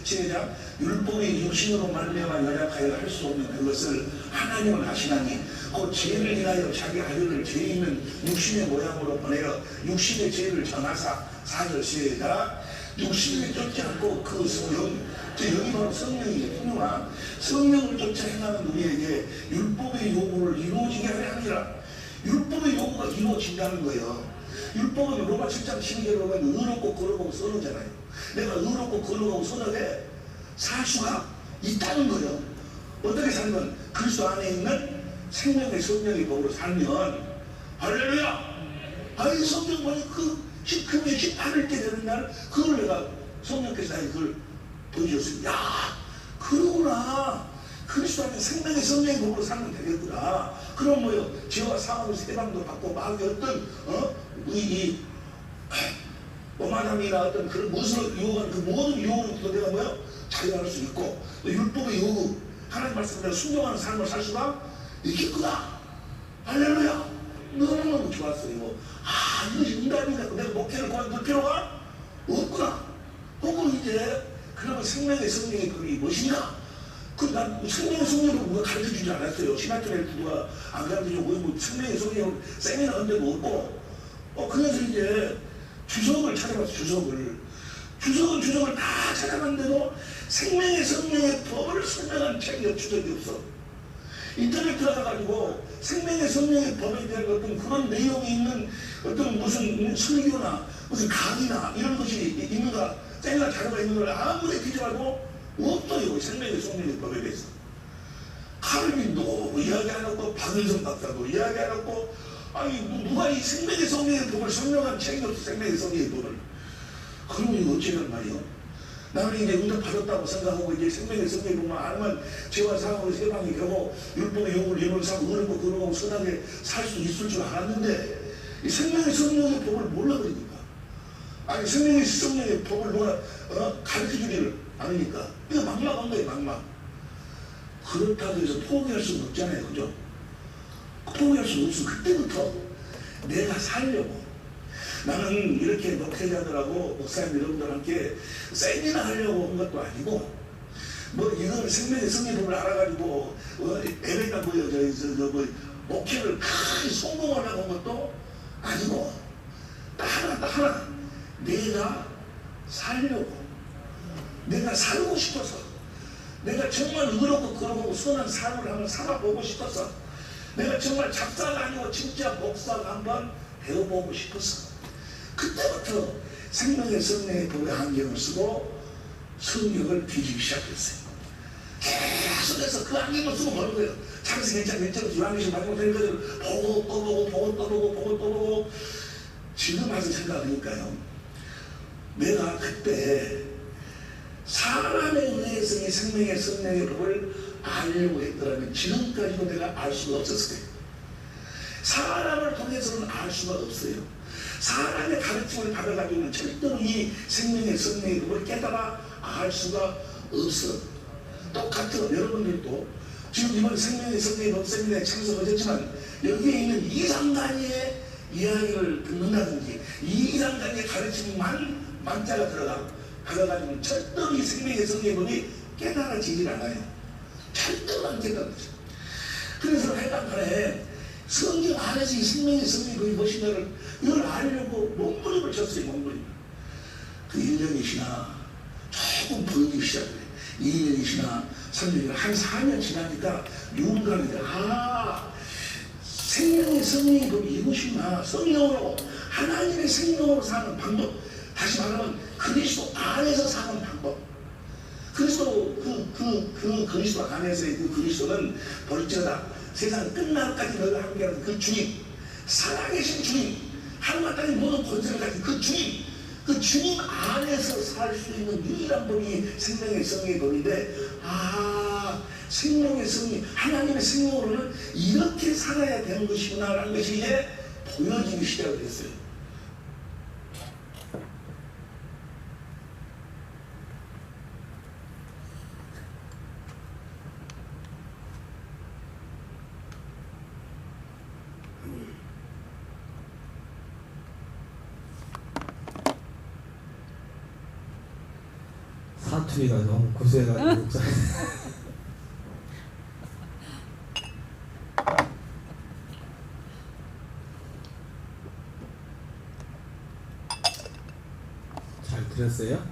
시작. 율법이 육신으로 말미암아 연약하여 할 수 없는 그것을 하나님은 하시나니 곧 죄를 인하여 자기 아들을 죄 있는 육신의 모양으로 보내어 육신의 죄를 전하사 4절 시작. 육신을 쫓지 않고 그 성령, 여기 바로 성령이에요. 성령을 쫓아 행하는 우리에게 율법의 요구를 이루어지게 하려 하니라. 율법의 요구가 이루어진다는 거예요. 율법은 로마 7장 12절에 보면 의롭고 거룩하고 선하잖아요. 내가 의롭고 거룩하고 선하게 살 수가 있다는 거예요. 어떻게 살면 그리스도 안에 있는 생명의 성령의 법으로 살면 할렐루야. 아니 성경 보니 그 금식 18일째 되는 날 그걸 내가 성령께서 나에게 그걸 보여줬어요. 야 그러구나. 그리스도 안에 생명의 성령의 법으로 살면 되겠구나. 그럼 뭐요? 죄와 사망에서 해방도 받고 마귀 어떤 이 오만함이나 어떤 그런 무엇을 유혹하는 그 모든 유혹으로부터 내가 뭐요? 자유할 수 있고 또 율법의 요구 하나님 말씀대로 순종하는 삶을 살 수가 있겠구나. 할렐루야. 너무너무 좋았어요. 이것이 응답이다. 내가 목회를 그만둘 필요가 없구나. 혹은 이제 그러면 생명의 성령의 법이 무엇인가? 난 생명의 성령을 누가 가르쳐주지 않았어요. 신학교에 누가 안 가르쳐주고 뭐 생명의 성령을 세미나 한 데도 없고 그래서 이제 주석을 찾아봤어. 주석을 다 찾아봤는데도 생명의 성령의 법을 설명한 책이 주석이 없어. 인터넷 들어가가지고 생명의 성령의 법에 대한 어떤 그런 내용이 있는 어떤 무슨 설교나 무슨 강의나 이런 것이 있는가 셀러 자료가 있는 걸 아무리 뒤져봐도 없어요. 생명의 성령의 법에 대해서. 하얼빈도 이야기 안 하고 박은선 박사도 이야기 안 하고 아니 누가 이 생명의 성령의 법을 설명한 책이 없어. 생명의 성령의 법을. 그러면 이거 어찌란 말이요? 나는 이제 응답 받았다고 생각하고 이제 생명의 성령의 법만 알면 죄와 사함으로 세방이 되고 율법의 용을 이루는 삶 의롭고 거룩하고 선하게 살 수 있을 줄 알았는데 이 생명의 성령의 법을 몰라버리니까 아니 생명의 성령의 법을 누가 가르쳐주기를 않으니까 이거 막막한 거예요. 막막. 그렇다고 해서 포기할 수는 없잖아요. 그죠? 포기할 수는 없어. 그때부터 내가 살려고 나는 이렇게 목회자들하고 목사님 여러분들과 함께 세미나 하려고 한 것도 아니고 뭐 이걸 생명의 성령법을 알아가지고 에베가 뭐 목회를 크게 성공하려고 한 것도 아니고 딱 하나 내가 살려고 내가 살고 싶어서 내가 정말 의롭고 거룩하고 선한 삶을 한번 살아보고 싶어서 내가 정말 작사가 아니고 진짜 목사가 한번 배워보고 싶어서 그때부터 생명의 성령의 법의 안경을 쓰고 성경을 뒤지기 시작했어요. 계속해서 그 안경을 쓰고 보는 거예요. 장세 괜찮아 요한계시록 마지막 되는 것을 보고 또 보고 지금 와서 생각하니까요. 내가 그때 사람의 은혜에서 이 생명의 성령의 법을 알려고 했더라면 지금까지도 내가 알 수가 없었을 거예요. 사람을 통해서는 알 수가 없어요. 사람의 가르침을 받아가지고는 절대로 이 생명의 성령의 법을 깨달아 알 수가 없어. 똑같은 여러분들도 지금 이번 생명의 성령의 법 세미나에 참석하셨지만 여기에 있는 이상단위의 이야기를 듣는다든지 이상단위의 가르침만 만자가 들어가가지고는 절대로 이 생명의 성령의 법이 깨달아지질 않아요. 절대로 안 깨달아지죠. 그래서 하여간간에 성경 안에서 이 생명의 성령의 법이 무엇인가를 이걸 알려고 몸부림을 쳤어요. 몸부림. 그 1년이시나 조금 보이기 시작해요. 2년이시나 3년이나 한 4년 지나니까 유언감이 생명의 성령의 법이 이것이구나. 성령으로 하나님의 생명으로 사는 방법, 다시 말하면 그리스도 안에서 사는 방법. 그리스도 그 그리스도 안에서의 그 그리스도는 벌저다 세상 끝날까지 너희와 함께하는 그 주님, 살아계신 주님, 하늘과 땅의 모든 권세를 가진 그 주님, 그 주님 안에서 살 수 있는 유일한 법이 생명의 성령의 법인데 생명의 성령, 하나님의 생명으로는 이렇게 살아야 되는 것이구나라는 것이 이제 보여지기 시작을 했어요. 사투리가 너무 구수해가지고 잘 들었어요?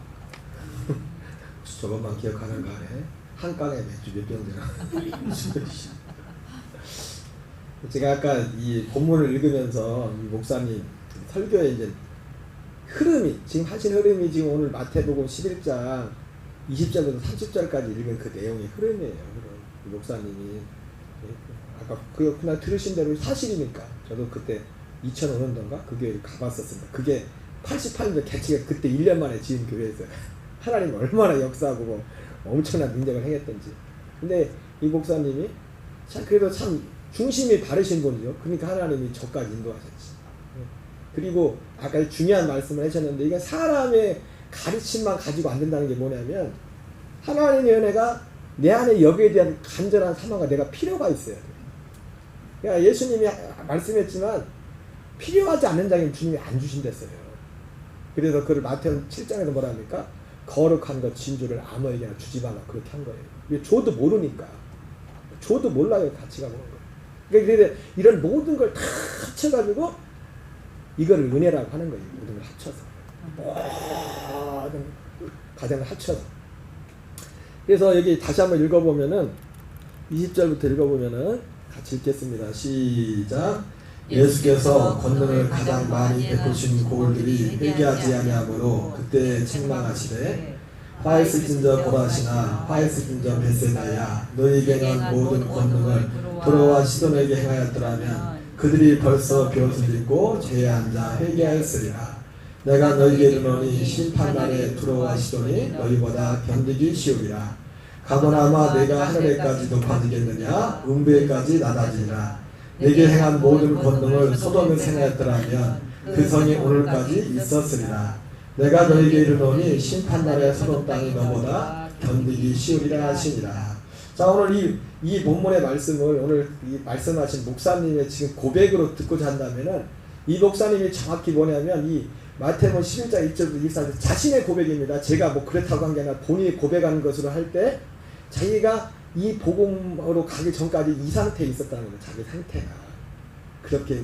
혹시 저것만 기억하는 거 안에 한 깡에 맥주 몇 병 되나? 제가 아까 이 본문을 읽으면서 이 목사님 설교에 이제 흐름이 지금 하신 흐름이 지금 오늘 마태복음 11장 20절부터 30절까지 읽은 그 내용의 흐름이에요. 이 목사님이 아까 그날 들으신 대로 사실이니까 저도 그때 2005년도인가 그 교회를 가봤었습니다. 그게 88년도 개최가 그때 1년 만에 지은 교회에서 하나님 얼마나 역사하고 뭐 엄청난 능력을 행했던지. 근데 이 목사님이 참 그래도 참 중심이 바르신 분이죠. 그러니까 하나님이 저까지 인도하셨지. 그리고 아까 중요한 말씀을 하셨는데 이건 사람의 가르침만 가지고 안 된다는 게 뭐냐면 하나님의 은혜가 내 안에 여기에 대한 간절한 사모가 내가 필요가 있어야 돼. 그러니까 예수님이 말씀했지만 필요하지 않는 자에게 주님이 안 주신댔어요. 그래서 그걸 마태복음 7장에서 뭐라 합니까? 거룩한 것 진주를 아무에게나 주지 말라 그렇게 한 거예요. 왜 줘도 모르니까. 줘도 몰라요 가치가 뭐는 거예요. 그러니까 이런 모든 걸 다 합쳐가지고 이거를 은혜라고 하는 거예요. 모든 걸 합쳐서. 모든 가정을 합쳐서. 그래서 여기 다시 한번 읽어보면은 20절부터 읽어보면은 같이 읽겠습니다. 시작. 예수께서 권능을 가장 많이 베푸신 고을들이 회개하지 아니하므로 그때 책망하시되 화했을진저 고라시나 화했을진저 베세다야 너희에게는 모든 권능을 두로와 시돈에게 행하였더라면 그들이 벌써 벼슬 딛고 죄에 앉아 회개하였으리라. 내가 너희에게 이르노니 심판날에 두로와 시돈이 너희보다 견디기 쉬우리라. 가보나마 내가 하늘에까지 높아지겠느냐 음부에까지 낮아지리라. 내게 행한 모든 권능을 소돔에 행하였더라면 그 성이 오늘까지 있었으리라. 내가 너희에게 이르노니 심판날에 소돔 땅이 너보다 견디기 쉬우리라 하시니라. 자, 오늘 이 본문의 말씀을 오늘 이 말씀하신 목사님의 지금 고백으로 듣고자 한다면은 이 목사님이 정확히 뭐냐면 이 마태복음 11장 1절부터 2절 자신의 고백입니다. 제가 뭐 그렇다고 한 게 아니라 본인이 고백하는 것으로 할 때 자기가 이 복음으로 가기 전까지 이 상태에 있었다는 거예요. 자기 상태가 그렇게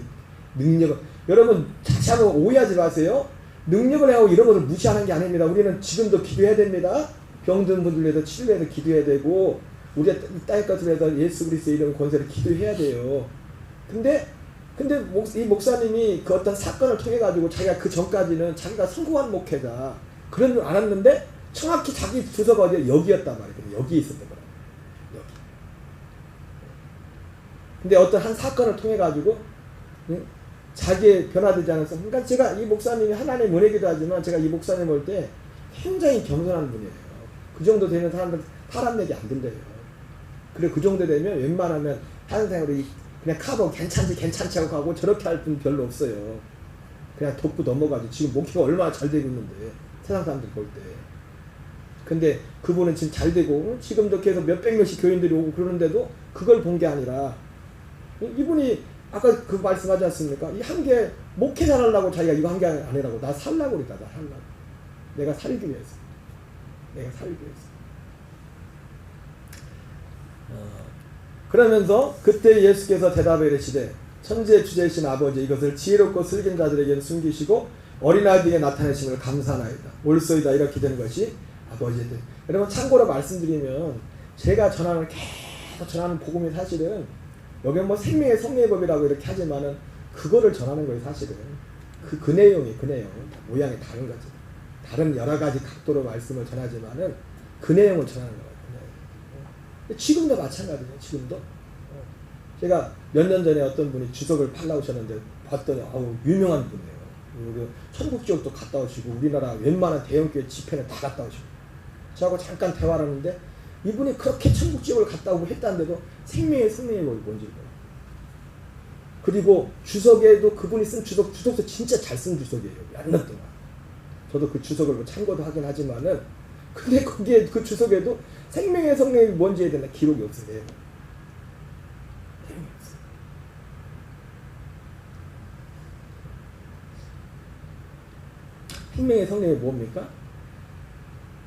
능력을 여러분 다시 한번 오해하지 마세요. 능력을 하고 이런 것을 무시하는 게 아닙니다. 우리는 지금도 기도해야 됩니다. 병든 분들 위해서 치료해서 기도해야 되고 우리가 이 땅의 것을 위해서 예수 그리스도의 이름 권세를 기도해야 돼요. 근데 이 목사님이 그 어떤 사건을 통해 가지고 자기가 그 전까지는 자기가 성공한 목회자 그런 줄 알았는데 정확히 자기 주소가 어디에 여기였단 말이에요. 여기에 있었던 거예요. 여기. 근데 어떤 한 사건을 통해 가지고 자기의 변화되지 않아서 그러니까 제가 이 목사님이 하나님의 은혜기도 하지만 제가 이 목사님 볼 때 굉장히 겸손한 분이에요. 그 정도 되는 사람들 사람 얘기 안 들려요. 그래 그 정도 되면 웬만하면 하는 생각으로 그냥 카보 괜찮지 하고 가고 저렇게 할 분 별로 없어요. 그냥 돕고 넘어가죠. 지금 목회가 얼마나 잘 되고 있는데 세상 사람들 볼 때. 근데 그분은 지금 잘 되고 지금도 계속 몇백 명씩 교인들이 오고 그러는데도 그걸 본 게 아니라 이분이 아까 그 말씀하지 않습니까? 이 한 개 목회 잘하려고 자기가 이거 한 개 아니라고 나 살라고 그랬다. 나 살라고. 내가 살기 위해서. 내가 살기 위해서. 그러면서 그때 예수께서 대답해 이르시되 천지의 주제이신 아버지 이것을 지혜롭고 슬긴 자들에게는 숨기시고 어린아이에게 나타내심을 감사하나이다. 옳소이다. 이렇게 되는 것이 아버지의 뜻. 여러분 참고로 말씀드리면 제가 전하는 계속 전하는 복음이 사실은 여기 뭐 생명의 성례의 법이라고 이렇게 하지만은 그거를 전하는 거예요. 사실은 그 내용이 그 내용 모양이 다른 거죠. 다른 여러 가지 각도로 말씀을 전하지만은 그 내용을 전하는 거예요. 지금도 마찬가지예요. 지금도 제가 몇 년 전에 어떤 분이 주석을 팔러 오셨는데 봤더니 아우 유명한 분이에요. 천국 지역도 갔다 오시고 우리나라 웬만한 대형교회 집회는 다 갔다 오시고 저하고 잠깐 대화를 하는데 이분이 그렇게 천국 지역을 갔다 오고 했다는데도 생명의 성령이 뭔지 몰라요. 그리고 주석에도 그분이 쓴 주석도 진짜 잘 쓴 주석이에요. 몇 년 동안. 저도 그 주석을 참고도 하긴 하지만은 근데 거기에 그 주석에도 생명의 성령이 뭔지에 대한 기록이 없어요. 내용이 없어요. 생명의 성령이 뭡니까?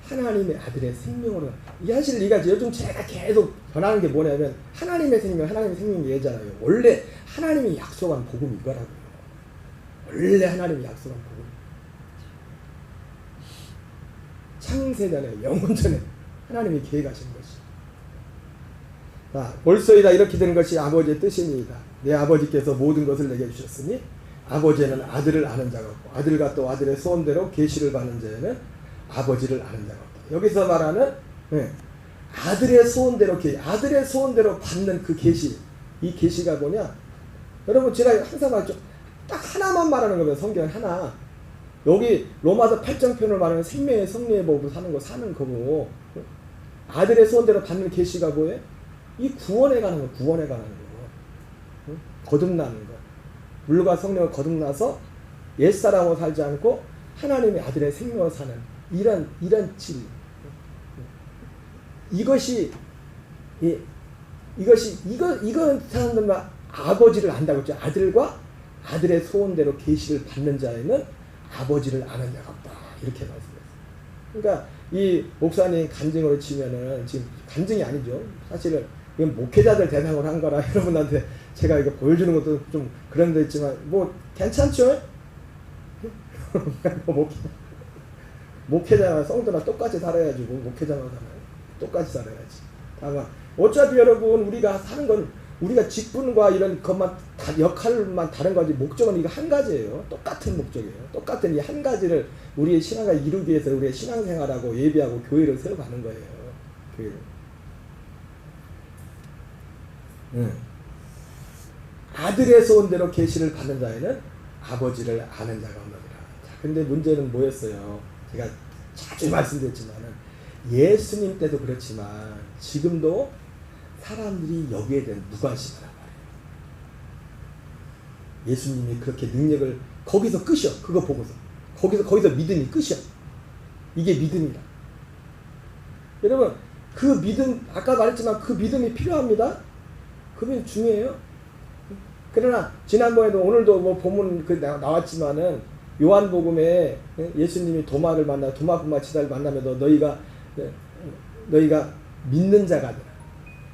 하나님의 아들의 생명으로 이 사실 이가 요즘 제가 계속 전하는 게 뭐냐면 하나님의 생명 얘잖아요. 원래 하나님이 약속한 복음이 이거라고요. 원래 하나님이 약속한 복음. 창세전에 영원전에 하나님이 계획하신 것이. 자, 벌써이다 이렇게 되는 것이 아버지의 뜻이니이다. 내 아버지께서 모든 것을 내게 주셨으니 아버지는 아들을 아는 자가 없고 아들과 또 아들의 소원대로 계시를 받는 자에는 아버지를 아는 자가 없다. 여기서 말하는 아들의 소원대로 받는 그 계시. 이 계시가 뭐냐? 여러분 제가 항상 말했죠. 딱 하나만 말하는 거면 성경 하나. 여기 로마서 8장 표현을 말하는 생명의 성령의 법으로 사는 거고 아들의 소원대로 받는 계시가 뭐예요? 이 구원에 관한 거, 구원에 관한 거. 거듭나는 거. 물과 성령을 거듭나서 옛사람으로 살지 않고 하나님의 아들의 생명으로 사는 이런 질. 이건 사람들만 아버지를 안다고 했죠. 아들과 아들의 소원대로 계시를 받는 자에는 아버지를 아는 자가 없다. 이렇게 말씀했어요. 그러니까 이 목사님 간증으로 치면은 지금 간증이 아니죠. 사실은 이건 목회자들 대상으로 한 거라 여러분한테 제가 이거 보여주는 것도 좀 그런 데 있지만 뭐 괜찮죠? 목회자나 성도나 똑같이 살아야지 뭐 목회자나 살아요. 똑같이 살아야지. 다만 어차피 여러분 우리가 사는 건 우리가 직분과 이런 것만 역할만 다른 거지 목적은 이거 한 가지예요. 똑같은 목적이에요. 똑같은 이 한 가지를 우리의 신앙을 이루기 위해서 우리의 신앙생활하고 예배하고 교회를 세워가는 거예요. 교회를. 아들에서 온 대로 계시를 받는 자에는 아버지를 아는 자가 없느니라. 자, 근데 문제는 뭐였어요? 제가 자주 말씀드렸지만은 예수님 때도 그렇지만 지금도 사람들이 여기에 대한 무관심하란 말이에요. 예수님이 그렇게 능력을 거기서 끝이요. 그거 보고서 거기서 믿음이 끝이요. 이게 믿음이라. 여러분 그 믿음 아까 말했지만 그 믿음이 필요합니다. 그 믿음 중요해요. 그러나 지난번에도 오늘도 뭐 본문 나왔지만은 요한복음에 예수님이 도마를 만나 도마뿐만 치다를 만나면서 너희가 믿는 자가 되라.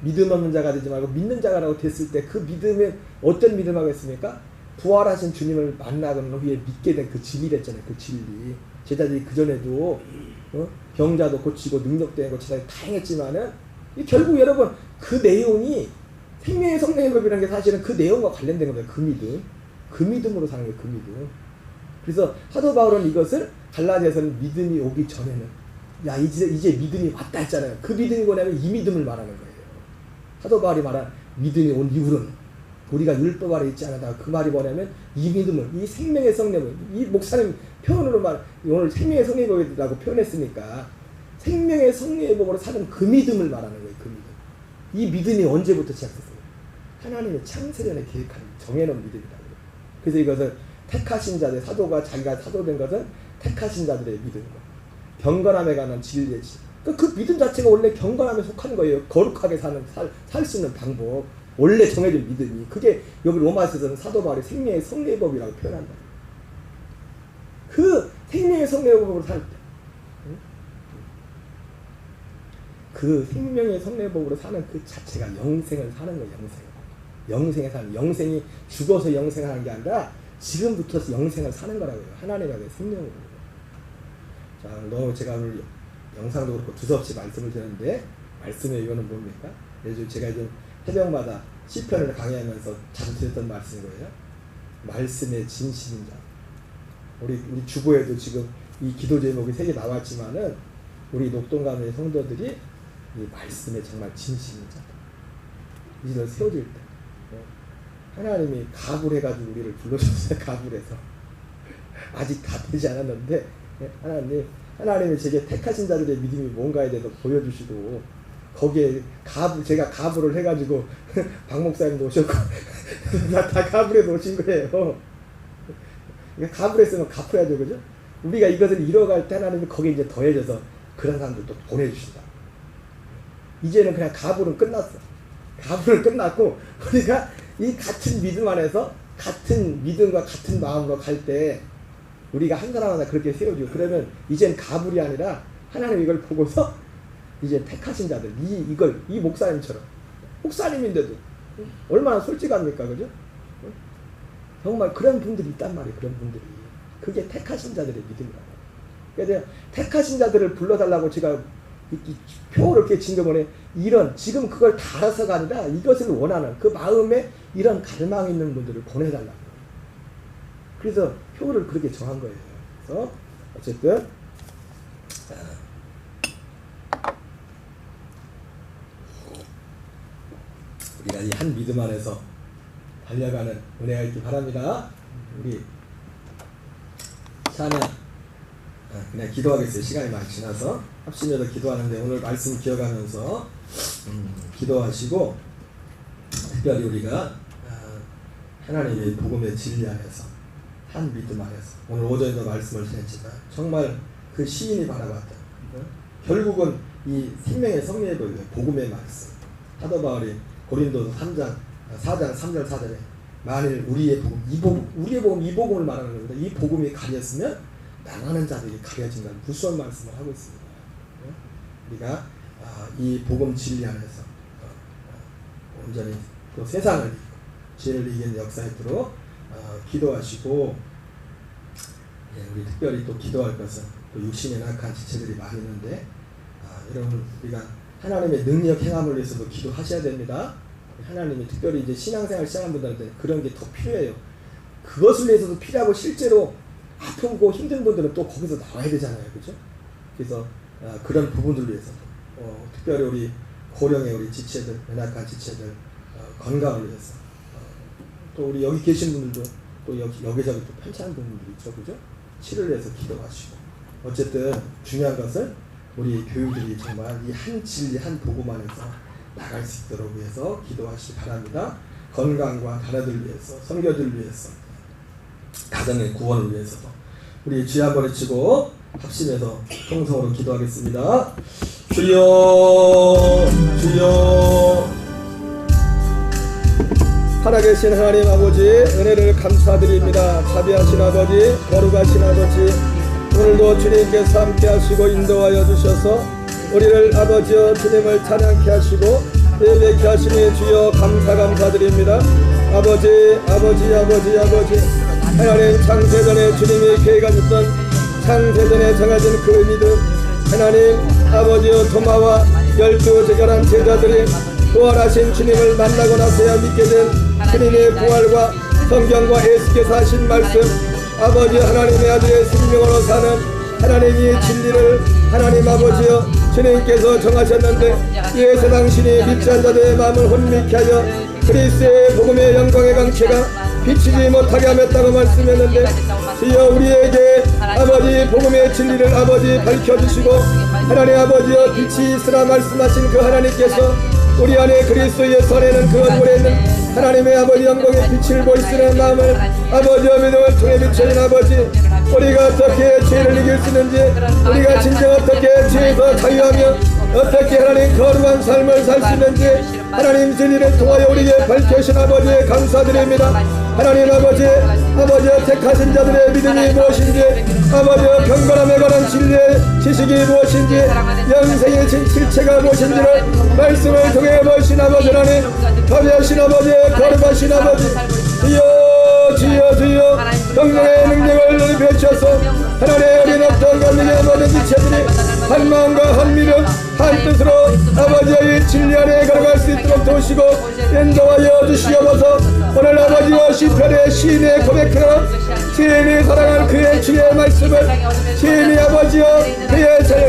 믿음 없는 자가 되지 말고 믿는 자가라고 됐을 때 그 믿음에 어떤 믿음하고 했습니까? 부활하신 주님을 만나고 후에 믿게 된 그 진리랬잖아요. 그 진리. 제자들이 그전에도 병자도 고치고 능력되고 고치고 다 행했지만은 결국 여러분 그 내용이 생명의 성령의 법이라는 게 사실은 그 내용과 관련된 거예요. 그 믿음. 그 믿음으로 사는 거예요. 그 믿음. 그래서 사도 바울은 이것을 갈라디아서는 믿음이 오기 전에는 야 이제 믿음이 왔다 했잖아요. 그 믿음이 뭐냐면 이 믿음을 말하는 거예요. 사도 바울이 말한 믿음이 온 이후로는 우리가 율법 아래 있지 않다. 그 말이 뭐냐면 이 믿음을 이 생명의 성령을 이 목사님 표현으로 오늘 생명의 성령의 법이라고 표현했으니까 생명의 성령의 법으로 사는 그 믿음을 말하는 거예요. 그 믿음. 이 믿음이 언제부터 시작됐어요? 하나님의 창세전에 계획한 정해놓은 믿음이라고. 그래서 이것을 택하신 자들 사도가 자기가 사도된 것은 택하신 자들의 믿음인 거예요. 경건함에 관한 진리의 그 믿음 자체가 원래 경건함에 속하는 거예요. 거룩하게 살 수 있는 방법. 원래 정해진 믿음이. 그게 여기 로마서에서는 사도 바울이 생명의 성령의 법이라고 표현한다. 그 생명의 성령의 법으로 살 때. 그 생명의 성령의 법으로 사는 그 자체가 영생을 사는 거예요. 영생에 사는. 영생이 죽어서 영생하는 게 아니라 지금부터 영생을 사는 거라고요. 하나님의 생명으로. 자, 너무 제가 오늘 영상도 그렇고 두서없이 말씀을 드렸는데 말씀의 이유는 뭡니까? 예전 제가 이제 새벽마다 시편을 강의하면서 자주 드렸던 말씀인 거예요. 말씀의 진실인 자. 우리 주보에도 지금 이 기도 제목이 3개 나왔지만은 우리 녹동감의 성도들이 이 말씀에 정말 진실인 자다. 이를 세워질 때 하나님이 갑을 해가지고 우리를 불러줬어요. 갑을 해서 아직 다 되지 않았는데 하나님이 제게 택하신 자들의 믿음이 뭔가에 대해서 보여주시고 거기에 제가 가부를 해가지고 박 목사님도 오셨고 다 가부를 해서 오신 거예요. 가부를 했으면 갚아야죠, 그죠? 우리가 이것을 이뤄갈 때 하나님이 거기에 이제 더해져서 그런 사람들도 보내주신다. 이제는 그냥 가부는 끝났어. 가부는 끝났고 우리가 이 같은 믿음 안에서 같은 믿음과 같은 마음으로 갈 때 우리가 한 사람 하나 그렇게 세워주고 그러면 이젠 가불이 아니라 하나님 이걸 보고서 이제 택하신 자들 이 목사님처럼 목사님인데도 얼마나 솔직합니까, 그죠? 정말 그런 분들이 있단 말이에요. 그런 분들이 그게 택하신 자들의 믿음이라고. 그래서 택하신 자들을 불러달라고 제가 이 표를 이렇게 진거보내 이런 지금 그걸 다 알아서가 아니라 이것을 원하는 그 마음에 이런 갈망 있는 분들을 보내달라고. 그래서 표를 그렇게 정한 거예요. 그래서 어쨌든 우리가 이 한 믿음 안에서 달려가는 은혜가 있기 바랍니다. 우리 찬양 그냥 기도하겠어요. 시간이 많이 지나서 합심해서 기도하는데 오늘 말씀 기억하면서 기도하시고 특별히 우리가 하나님의 복음의 진리 안에서 한 믿음 안에서 오늘 오전에도 말씀을 드렸지만 정말 그 시인이 바라봤던 결국은 이 생명의 성령의 복음의 말씀 사도 바울이 고린도서 4장 3절 4절에 만일 우리의 복음 이 복음을 말하는 겁니다. 이 복음이 가렸으면 나가는 자들이 가려진다는 무서운 말씀을 하고 있습니다. 우리가 이 복음 진리 안에서 온전히 또 세상을 이기고 죄를 이기는 역사에 들어 기도하시고 우리 특별히 또 기도할 것은 또 육신에 낙한 지체들이 많이 있는데 여러분 우리가 하나님의 능력 행함을 위해서도 기도하셔야 됩니다. 하나님이 특별히 이제 신앙생활 시작한 분들한테 그런 게 더 필요해요. 그것을 위해서도 필요하고 실제로 아프고 힘든 분들은 또 거기서 나와야 되잖아요, 그죠? 그래서 그런 부분들을 위해서 특별히 우리 고령의 우리 지체들, 연약한 지체들 건강을 위해서 또 우리 여기 계신 분들도 또 여기저기 또 편찮은 분들이 있죠, 그죠? 치료를 위해서 기도하시고 어쨌든 중요한 것은 우리 교우들이 정말 이 한 진리 한 복음 안에서 나갈 수 있도록 위해서 기도하시기 바랍니다. 건강과 자녀들 위해서, 선교들 위해서, 가정의 구원을 위해서도 우리 주여 한번 외치고 합심해서 통성으로 기도하겠습니다. 주여 주여. 살아계신 하나님 아버지, 은혜를 감사드립니다. 자비하신 아버지, 거룩하신 아버지, 오늘도 주님께서 함께 하시고 인도하여 주셔서 우리를 아버지여 주님을 찬양케 하시고 예배케 하시니 주여 감사드립니다. 아버지 하나님, 창세전에 주님이 계획하셨던 창세전에 정해진 그 믿음, 하나님 아버지여 도마와 12 제자란 제자들이 부활하신 주님을 만나고 나서야 믿게 된 주님의 부활과 성경과 예수께서 하신 말씀, 아버지 하나님의 아들의 생명으로 사는 하나님의 진리를 하나님 아버지여 주님께서 정하셨는데 이에 세상신이 믿지 않는 자들의 마음을 혼미케 하여 그리스도의 복음의 영광의 강체가 비치지 못하게 하였다고 말씀했는데 주여 우리에게 아버지 복음의 진리를 아버지 밝혀주시고 하나님 아버지여 빛이 있으라 말씀하신 그 하나님께서 우리 안에 그리스도의 선에는 그 얼굴에 있는 하나님의 아버지 영광의 빛을 보이시는 마음을 아버지와 믿음을 통해 비춰진 아버지, 우리가 어떻게 죄를 이길 수 있는지, 우리가 진정 어떻게 죄에서 자유하며 어떻게 하나님 거룩한 삶을 살 수 있는지 하나님 진리를 통하여 우리에게 밝혀주신 아버지에 감사드립니다. 하나님 아버지의 택하신 자들의 믿음이 무엇인지, 아버지의 경건함에 관한 진리의 지식이 무엇인지, 영생의 실체가 무엇인지를 말씀을 통해 보신 아버지 하나님, 거대하신 아버지, 거룩하신 아버지, 주여 성령의 능력을 베추셔서 하나님의 어린 어떤 감리의 모든 지체들이 한 마음과 한 믿음 한 뜻으로 아버지의 진리 안에 걸어갈 수 있도록 도우시고 인도하여 주시옵소서. 오늘 아버지와 시편의 시인의 고백하는 시인이 사랑하는 그의 주의 말씀을, 시인이 아버지여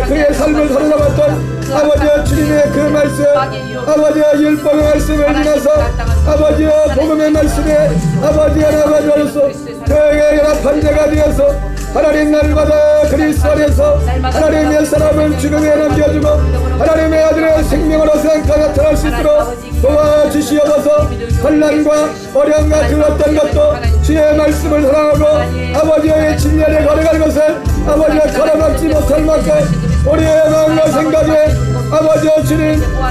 그의 삶을 살아남았던 아버지여 주님의 그 말씀, 아버지여 율법의 말씀을 지나서 아버지여 복음의 말씀에 아버지로서 그에게 연합한 자가 되어서 하나님 날마다 그리스도 안에서 하나님의 사람을 죽음에 넘겨주고 하나님의 아들의 생명으로 생각하 나타날 수 있도록 도와주시옵소서. 환난과 어려움과 그 어떤 것도 주의 말씀을 사랑하고 아버지의 진리에 걸어갈 것을 아버지가 걸어막지 못할 만큼 우리의 마음과 생각에 아버지여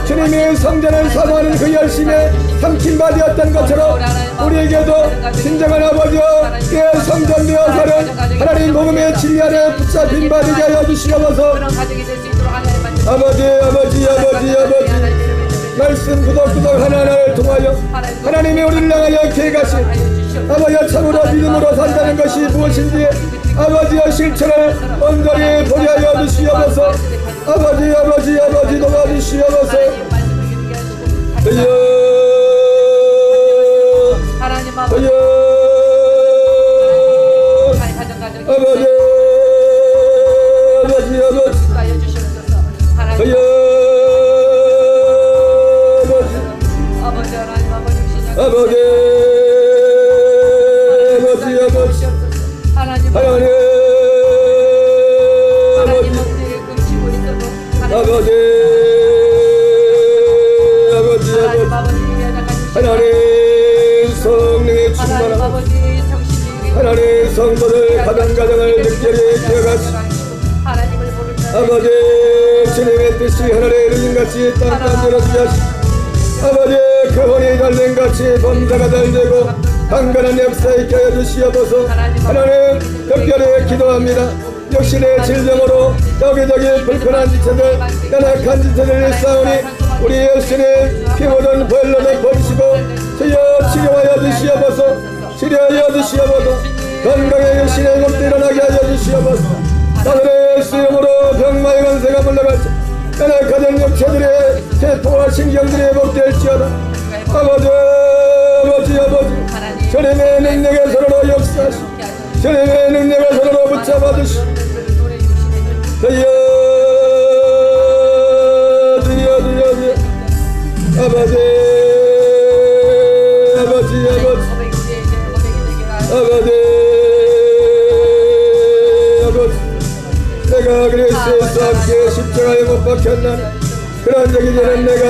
주님의 성전을 사모하는 그 열심에 삼킴바 되었던 것처럼 우리에게도 진정한 아버지여 그 성전 되어서는 하나님 복음의 진리 안에 붙잡힌 바 되게 하여 주시옵소서. 아버지 말씀 구덕구덕 하나하나를 통하여 하나님이 우리를 향하여 계획하신 아버지여 참으로 믿음으로 산다는 것이 무엇인지 아버지여 실천을 온전히 보게 하여 주시옵소서. 아버지 도와주시옵소서. 하나님 성령의 충만함, 하나님 성도들 가정을 특별히 기억하시고 아버지 주님의 뜻이 하늘에 이루어진같이 땅 가운데로 주시옵시고 아버지 그 혼이 잘된 같이 범사가 잘되고 강건한 역사 있게 하여 주시옵소서. 하나님 특별히 기도합니다. 육신의 질병으로 여기저기 불편한 지체들, 연약한 지체들이 싸우니 우리 예수님 피 묻은 보혈로도 버리시고 주여 치료하여 주시옵소서. 건강의 육신의 몸도 일어나게 하여 주시옵소서. 나들의 수염으로 병마의 권세가 물러갈지 연약한 육체들의 세포와 신경들이 회복될지어다. 아버지 주님의 능력의 손으로 역사하시고 주님의 능력의 손으로 붙잡아 주시고 주여 아버지 내가 그리스도에서 함께 십자가에 못 박혔나니 그런 적이 되는 내가